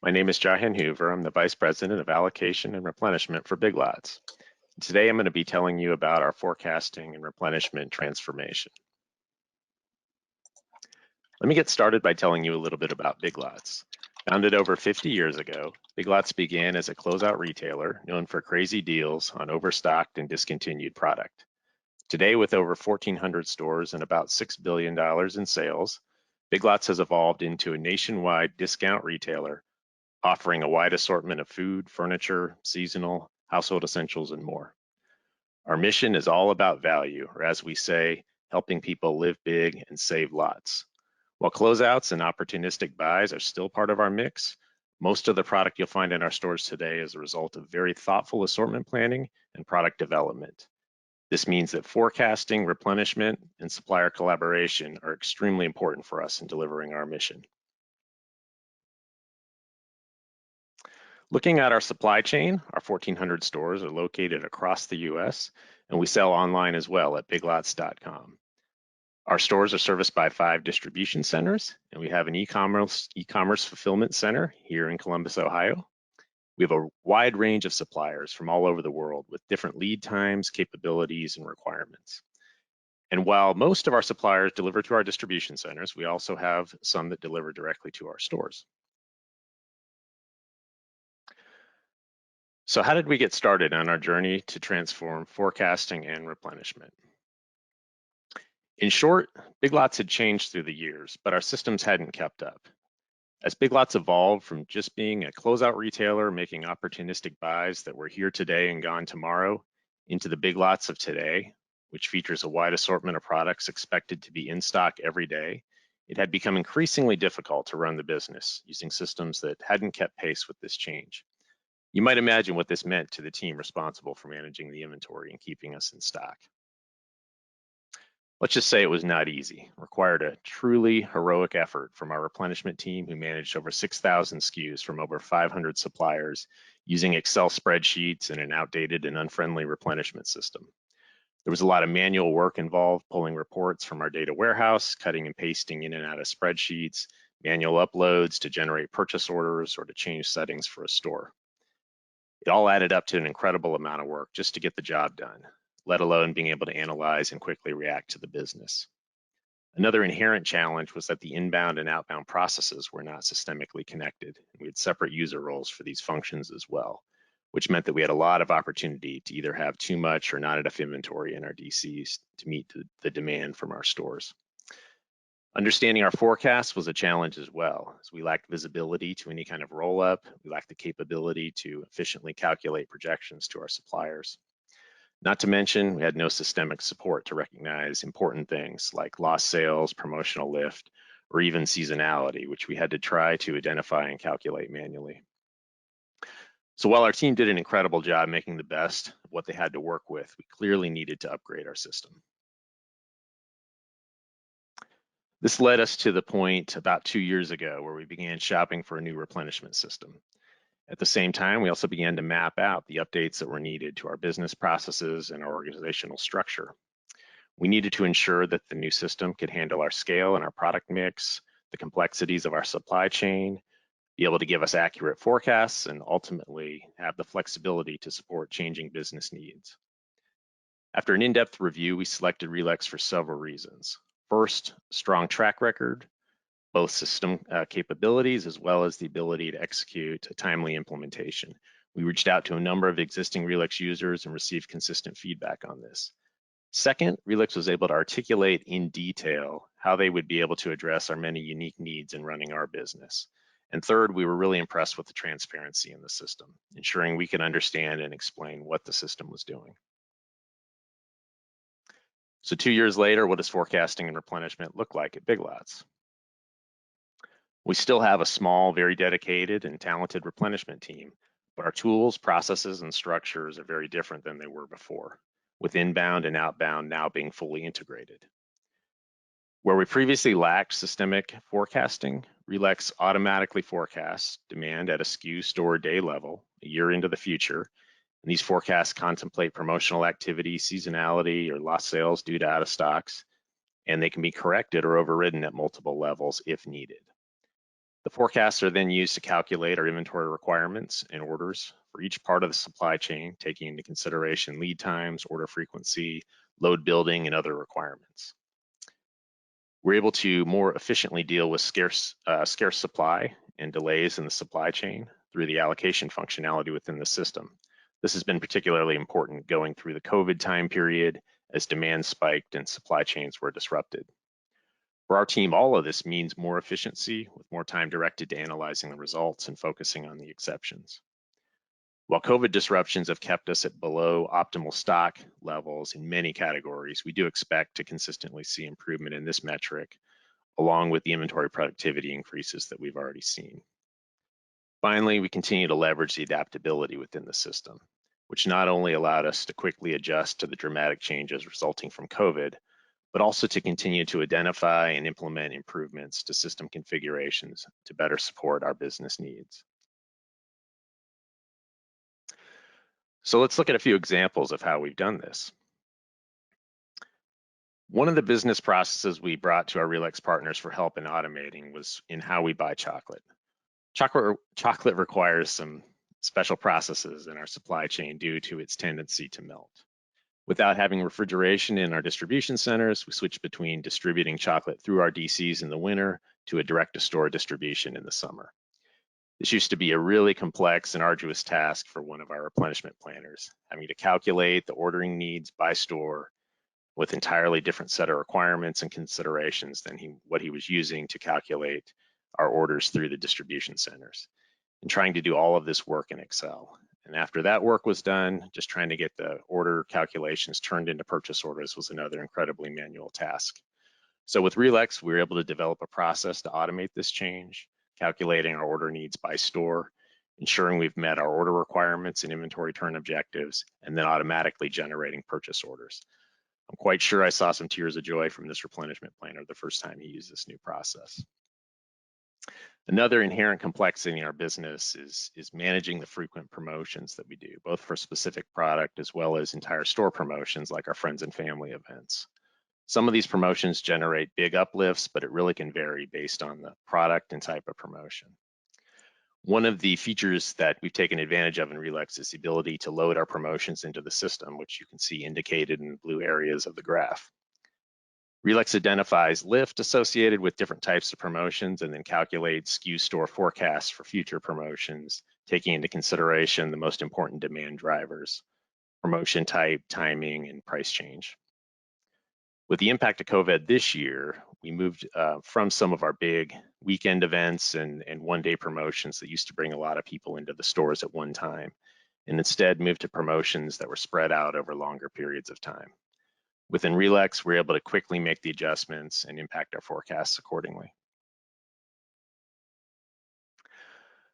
My name is Johan Hoover. I'm the Vice President of Allocation and Replenishment for Big Lots. Today I'm going to be telling you about our forecasting and replenishment transformation. Let me get started by telling you a little bit about Big Lots. Founded over 50 years ago, Big Lots began as a closeout retailer known for crazy deals on overstocked and discontinued product. Today, with over 1,400 stores and about $6 billion in sales, Big Lots has evolved into a nationwide discount retailer offering a wide assortment of food, furniture, seasonal, household essentials, and more. Our mission is all about value, or as we say, helping people live big and save lots. While closeouts and opportunistic buys are still part of our mix, most of the product you'll find in our stores today is a result of very thoughtful assortment planning and product development. This means that forecasting, replenishment, and supplier collaboration are extremely important for us in delivering our mission. Looking at our supply chain, our 1,400 stores are located across the US, and we sell online as well at biglots.com. Our stores are serviced by 5 distribution centers, and we have an e-commerce fulfillment center here in Columbus, Ohio. We have a wide range of suppliers from all over the world with different lead times, capabilities, and requirements. And while most of our suppliers deliver to our distribution centers, we also have some that deliver directly to our stores. So how did we get started on our journey to transform forecasting and replenishment? In short, Big Lots had changed through the years, but our systems hadn't kept up. As Big Lots evolved from just being a closeout retailer making opportunistic buys that were here today and gone tomorrow into the Big Lots of today, which features a wide assortment of products expected to be in stock every day, it had become increasingly difficult to run the business using systems that hadn't kept pace with this change. You might imagine what this meant to the team responsible for managing the inventory and keeping us in stock. Let's just say it was not easy. It required a truly heroic effort from our replenishment team who managed over 6,000 SKUs from over 500 suppliers using Excel spreadsheets and an outdated and unfriendly replenishment system. There was a lot of manual work involved, pulling reports from our data warehouse, cutting and pasting in and out of spreadsheets, manual uploads to generate purchase orders or to change settings for a store. It all added up to an incredible amount of work just to get the job done, let alone being able to analyze and quickly react to the business. Another inherent challenge was that the inbound and outbound processes were not systemically connected. We had separate user roles for these functions as well, which meant that we had a lot of opportunity to either have too much or not enough inventory in our DCs to meet the demand from our stores. Understanding our forecast was a challenge as well, as we lacked visibility to any kind of roll-up. We lacked the capability to efficiently calculate projections to our suppliers. Not to mention, we had no systemic support to recognize important things like lost sales, promotional lift, or even seasonality, which we had to try to identify and calculate manually. So while our team did an incredible job making the best of what they had to work with, we clearly needed to upgrade our system. This led us to the point about 2 years ago where we began shopping for a new replenishment system. At the same time, we also began to map out the updates that were needed to our business processes and our organizational structure. We needed to ensure that the new system could handle our scale and our product mix, the complexities of our supply chain, be able to give us accurate forecasts, and ultimately have the flexibility to support changing business needs. After an in-depth review, we selected RELEX for several reasons. First, strong track record, both system capabilities as well as the ability to execute a timely implementation. We reached out to a number of existing RELEX users and received consistent feedback on this. Second, RELEX was able to articulate in detail how they would be able to address our many unique needs in running our business. And third, we were really impressed with the transparency in the system, ensuring we could understand and explain what the system was doing. So 2 years later, what does forecasting and replenishment look like at Big Lots? We still have a small, very dedicated and talented replenishment team, but our tools, processes, and structures are very different than they were before, with inbound and outbound now being fully integrated. Where we previously lacked systemic forecasting, RELEX automatically forecasts demand at a SKU store day level a year into the future. And these forecasts contemplate promotional activity, seasonality, or lost sales due to out of stocks, and they can be corrected or overridden at multiple levels if needed. The forecasts are then used to calculate our inventory requirements and orders for each part of the supply chain, taking into consideration lead times, order frequency, load building, and other requirements. We're able to more efficiently deal with scarce supply and delays in the supply chain through the allocation functionality within the system. This has been particularly important going through the COVID time period as demand spiked and supply chains were disrupted. For our team, all of this means more efficiency with more time directed to analyzing the results and focusing on the exceptions. While COVID disruptions have kept us at below optimal stock levels in many categories, we do expect to consistently see improvement in this metric, along with the inventory productivity increases that we've already seen. Finally, we continue to leverage the adaptability within the system, which not only allowed us to quickly adjust to the dramatic changes resulting from COVID, but also to continue to identify and implement improvements to system configurations to better support our business needs. So let's look at a few examples of how we've done this. One of the business processes we brought to our RELEX partners for help in automating was in how we buy chocolate. Chocolate requires some special processes in our supply chain due to its tendency to melt. Without having refrigeration in our distribution centers, we switched between distributing chocolate through our DCs in the winter to a direct-to-store distribution in the summer. This used to be a really complex and arduous task for one of our replenishment planners, having to calculate the ordering needs by store with entirely different set of requirements and considerations than what he was using to calculate our orders through the distribution centers, and trying to do all of this work in Excel. And after that work was done, just trying to get the order calculations turned into purchase orders was another incredibly manual task. So with RELEX, we were able to develop a process to automate this change, calculating our order needs by store, ensuring we've met our order requirements and inventory turn objectives, and then automatically generating purchase orders. I'm quite sure I saw some tears of joy from this replenishment planner the first time he used this new process. Another inherent complexity in our business is managing the frequent promotions that we do, both for specific product as well as entire store promotions like our friends and family events. Some of these promotions generate big uplifts, but it really can vary based on the product and type of promotion. One of the features that we've taken advantage of in RELEX is the ability to load our promotions into the system, which you can see indicated in the blue areas of the graph. RELEX identifies lift associated with different types of promotions and then calculates SKU store forecasts for future promotions, taking into consideration the most important demand drivers, promotion type, timing, and price change. With the impact of COVID this year, we moved from some of our big weekend events and one-day promotions that used to bring a lot of people into the stores at one time, and instead moved to promotions that were spread out over longer periods of time. Within RELEX, we're able to quickly make the adjustments and impact our forecasts accordingly.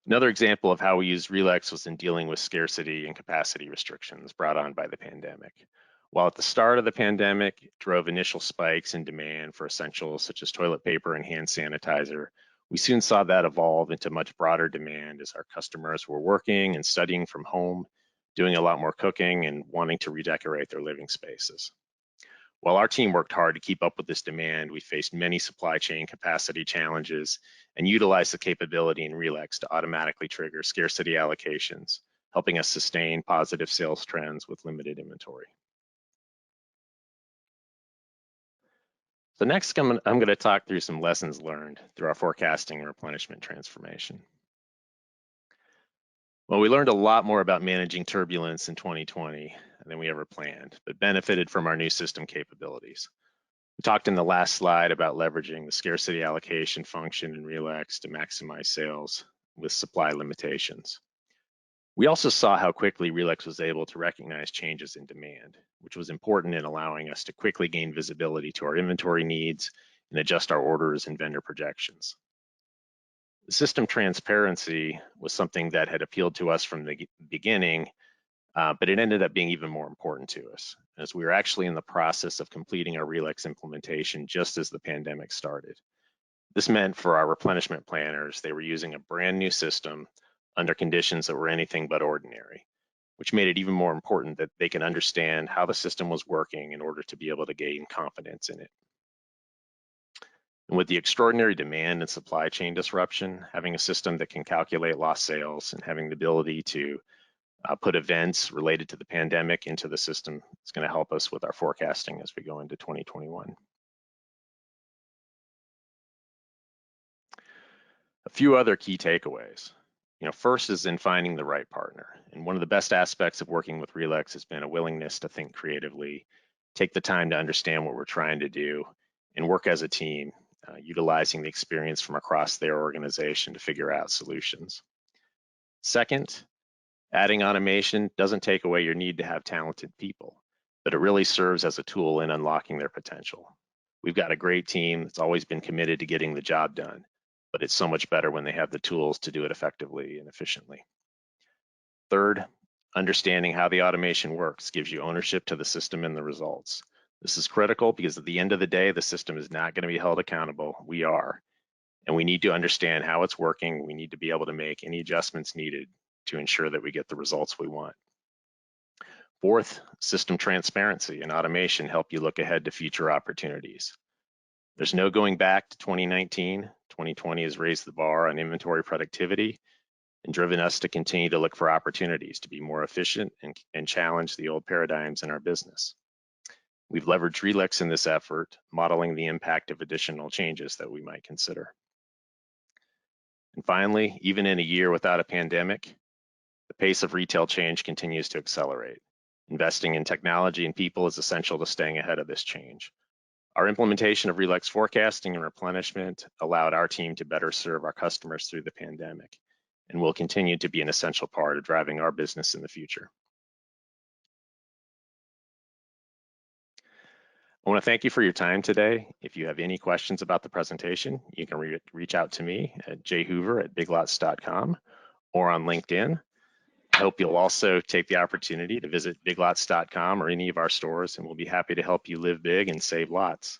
Another example of how we used RELEX was in dealing with scarcity and capacity restrictions brought on by the pandemic. While at the start of the pandemic, it drove initial spikes in demand for essentials such as toilet paper and hand sanitizer, we soon saw that evolve into much broader demand as our customers were working and studying from home, doing a lot more cooking and wanting to redecorate their living spaces. While our team worked hard to keep up with this demand, we faced many supply chain capacity challenges and utilized the capability in RELEX to automatically trigger scarcity allocations, helping us sustain positive sales trends with limited inventory. So next, I'm going to talk through some lessons learned through our forecasting and replenishment transformation. Well, we learned a lot more about managing turbulence in 2020 than we ever planned, but benefited from our new system capabilities. We talked in the last slide about leveraging the scarcity allocation function in RELEX to maximize sales with supply limitations. We also saw how quickly RELEX was able to recognize changes in demand, which was important in allowing us to quickly gain visibility to our inventory needs and adjust our orders and vendor projections. The system transparency was something that had appealed to us from the beginning, but it ended up being even more important to us as we were actually in the process of completing our RELEX implementation just as the pandemic started. This meant for our replenishment planners, they were using a brand new system under conditions that were anything but ordinary, which made it even more important that they can understand how the system was working in order to be able to gain confidence in it. And with the extraordinary demand and supply chain disruption, having a system that can calculate lost sales and having the ability to put events related to the pandemic into the system is going to help us with our forecasting as we go into 2021. A few other key takeaways. First is in finding the right partner. And one of the best aspects of working with RELEX has been a willingness to think creatively, take the time to understand what we're trying to do, and work as a team, utilizing the experience from across their organization to figure out solutions. Second, adding automation doesn't take away your need to have talented people, but it really serves as a tool in unlocking their potential. We've got a great team that's always been committed to getting the job done, but it's so much better when they have the tools to do it effectively and efficiently. Third, understanding how the automation works gives you ownership to the system and the results. This is critical because at the end of the day, the system is not going to be held accountable. We are, and we need to understand how it's working. We need to be able to make any adjustments needed to ensure that we get the results we want. Fourth, system transparency and automation help you look ahead to future opportunities. There's no going back to 2019. 2020 has raised the bar on inventory productivity and driven us to continue to look for opportunities to be more efficient and challenge the old paradigms in our business. We've leveraged RELEX in this effort, modeling the impact of additional changes that we might consider. And finally, even in a year without a pandemic, the pace of retail change continues to accelerate. Investing in technology and people is essential to staying ahead of this change. Our implementation of RELEX forecasting and replenishment allowed our team to better serve our customers through the pandemic and will continue to be an essential part of driving our business in the future. I want to thank you for your time today. If you have any questions about the presentation, you can reach out to me at jhoover@biglots.com or on LinkedIn. I hope you'll also take the opportunity to visit biglots.com or any of our stores, and we'll be happy to help you live big and save lots.